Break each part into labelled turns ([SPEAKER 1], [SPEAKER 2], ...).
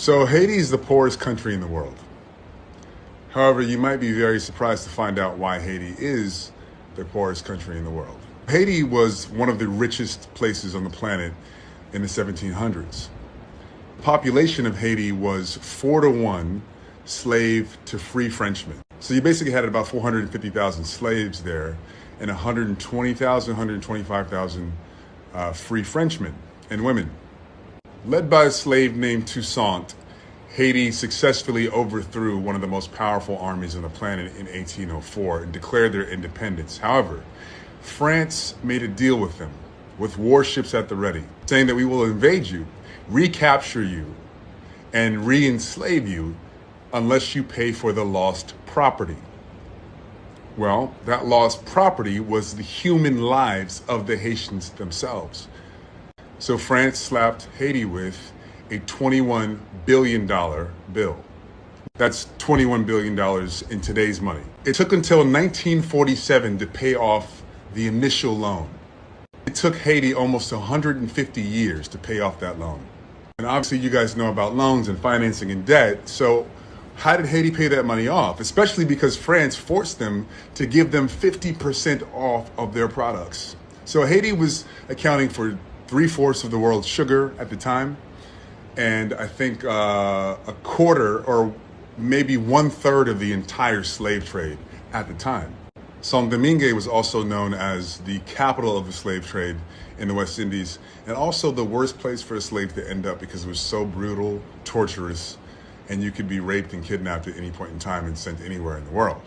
[SPEAKER 1] So Haiti is the poorest country in the world. However, you might be very surprised to find out why Haiti is the poorest country in the world. Haiti was one of the richest places on the planet in the 1700s. The population of Haiti was 4-to-1 slave to free Frenchmen. So you basically had about 450,000 slaves there and 120,000, 125,000 free Frenchmen and women. Led by a slave named Toussaint, Haiti successfully overthrew one of the most powerful armies on the planet in 1804 and declared their independence. However, France made a deal with them, with warships at the ready, saying that we will invade you, recapture you, and re-enslave you unless you pay for the lost property. Well, that lost property was the human lives of the Haitians themselves. So France slapped Haiti with a $21 billion bill. That's $21 billion in today's money. It took until 1947 to pay off the initial loan. It took Haiti almost 150 years to pay off that loan. And obviously you guys know about loans and financing and debt. So how did Haiti pay that money off? Especially because France forced them to give them 50% off of their products. So Haiti was accounting for 3/4 of the world's sugar at the time. And I think a quarter or maybe 1/3 of the entire slave trade at the time. Santo Domingo was also known as the capital of the slave trade in the West Indies, and also the worst place for a slave to end up because it was so brutal, torturous, and you could be raped and kidnapped at any point in time and sent anywhere in the world.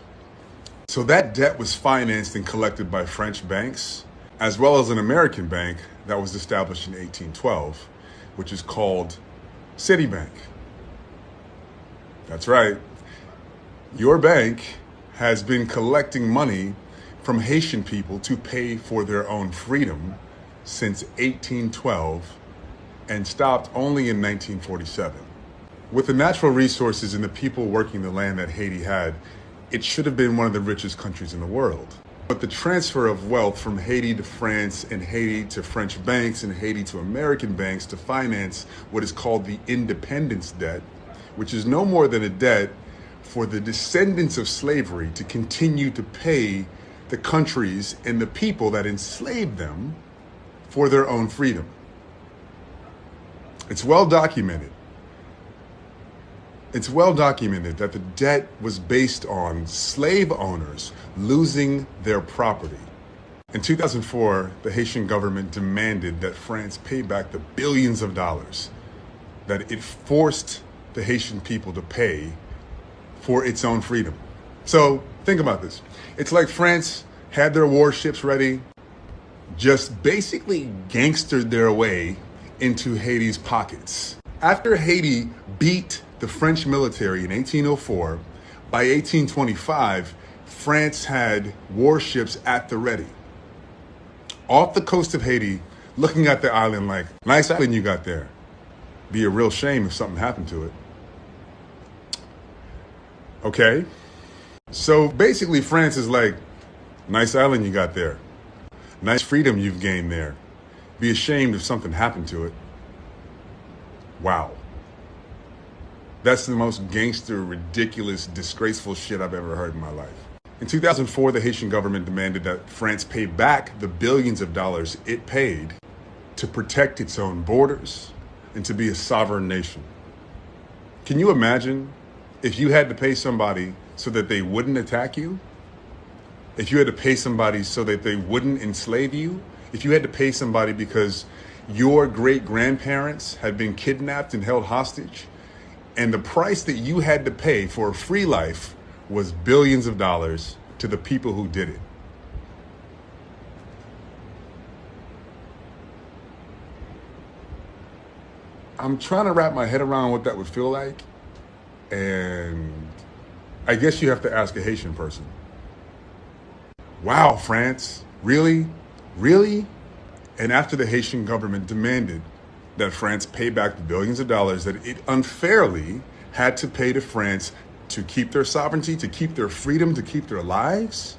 [SPEAKER 1] So that debt was financed and collected by French banks, as well as an American bank that was established in 1812, which is called Citibank. That's right. Your bank has been collecting money from Haitian people to pay for their own freedom since 1812 and stopped only in 1947. With the natural resources and the people working the land that Haiti had, it should have been one of the richest countries in the world. But the transfer of wealth from Haiti to France and Haiti to French banks and Haiti to American banks to finance what is called the independence debt, which is no more than a debt for the descendants of slavery to continue to pay the countries and the people that enslaved them for their own freedom. It's well documented. It's well documented that the debt was based on slave owners losing their property. In 2004, the Haitian government demanded that France pay back the billions of dollars that it forced the Haitian people to pay for its own freedom. So think about this. It's like France had their warships ready, just basically gangstered their way into Haiti's pockets. After Haiti beat the French military in 1804, by 1825, France had warships at the ready, off the coast of Haiti, looking at the island like, nice island you got there. Be a real shame if something happened to it. Okay? So basically France is like, nice island you got there. Nice freedom you've gained there. Be ashamed if something happened to it. Wow. That's the most gangster, ridiculous, disgraceful shit I've ever heard in my life. In 2004, the Haitian government demanded that France pay back the billions of dollars it paid to protect its own borders and to be a sovereign nation. Can you imagine if you had to pay somebody so that they wouldn't attack you? If you had to pay somebody so that they wouldn't enslave you? If you had to pay somebody because your great-grandparents had been kidnapped and held hostage, and the price that you had to pay for a free life was billions of dollars to the people who did it. I'm trying to wrap my head around what that would feel like, and I guess you have to ask a Haitian person. Wow, France, really? Really? And after the Haitian government demanded that France pay back the billions of dollars that it unfairly had to pay to France to keep their sovereignty, to keep their freedom, to keep their lives,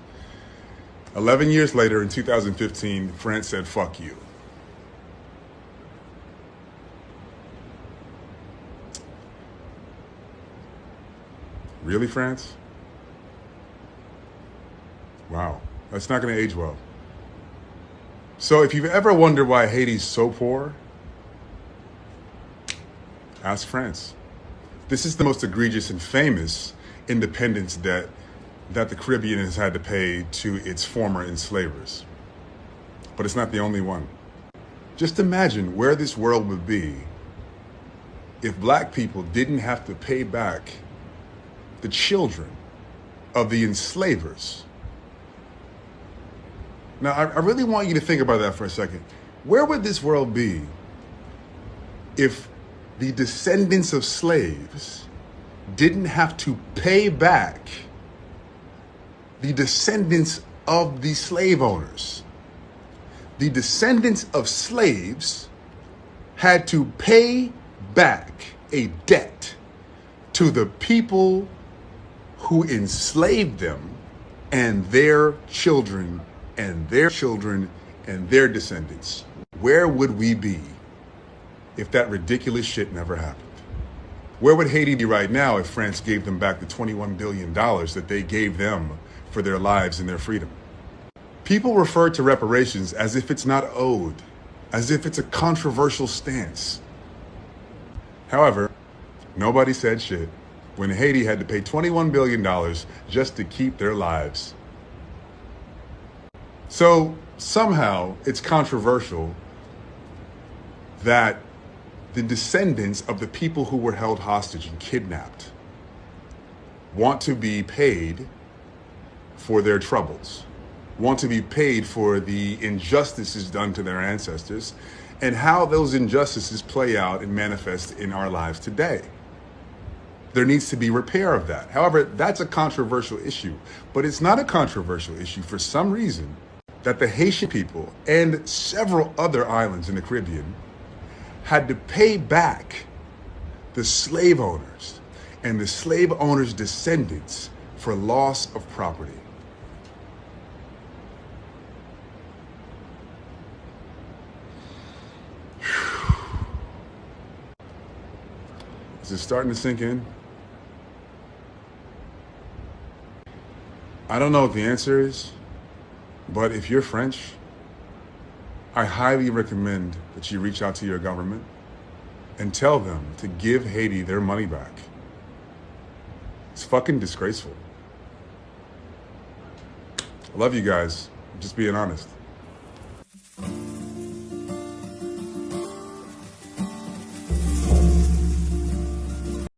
[SPEAKER 1] 11 years later, in 2015, France said, fuck you. Really, France? Wow, that's not going to age well. So if you've ever wondered why Haiti's so poor, ask France. This is the most egregious and famous independence debt that the Caribbean has had to pay to its former enslavers. But it's not the only one. Just imagine where this world would be if black people didn't have to pay back the children of the enslavers. Now, I really want you to think about that for a second. Where would this world be if the descendants of slaves didn't have to pay back the descendants of the slave owners? The descendants of slaves had to pay back a debt to the people who enslaved them and their children and their children and their descendants. Where would we be if that ridiculous shit never happened? Where would Haiti be right now if France gave them back the $21 billion that they gave them for their lives and their freedom? People refer to reparations as if it's not owed, as if it's a controversial stance. However, nobody said shit when Haiti had to pay $21 billion just to keep their lives. So somehow it's controversial that the descendants of the people who were held hostage and kidnapped want to be paid for their troubles, want to be paid for the injustices done to their ancestors, and how those injustices play out and manifest in our lives today. There needs to be repair of that. However, that's a controversial issue, but it's not a controversial issue for some reason that the Haitian people and several other islands in the Caribbean had to pay back the slave owners and the slave owners' descendants for loss of property. Is it starting to sink in? I don't know what the answer is, but if you're French, I highly recommend that you reach out to your government and tell them to give Haiti their money back. It's fucking disgraceful. I love you guys. I'm just being honest.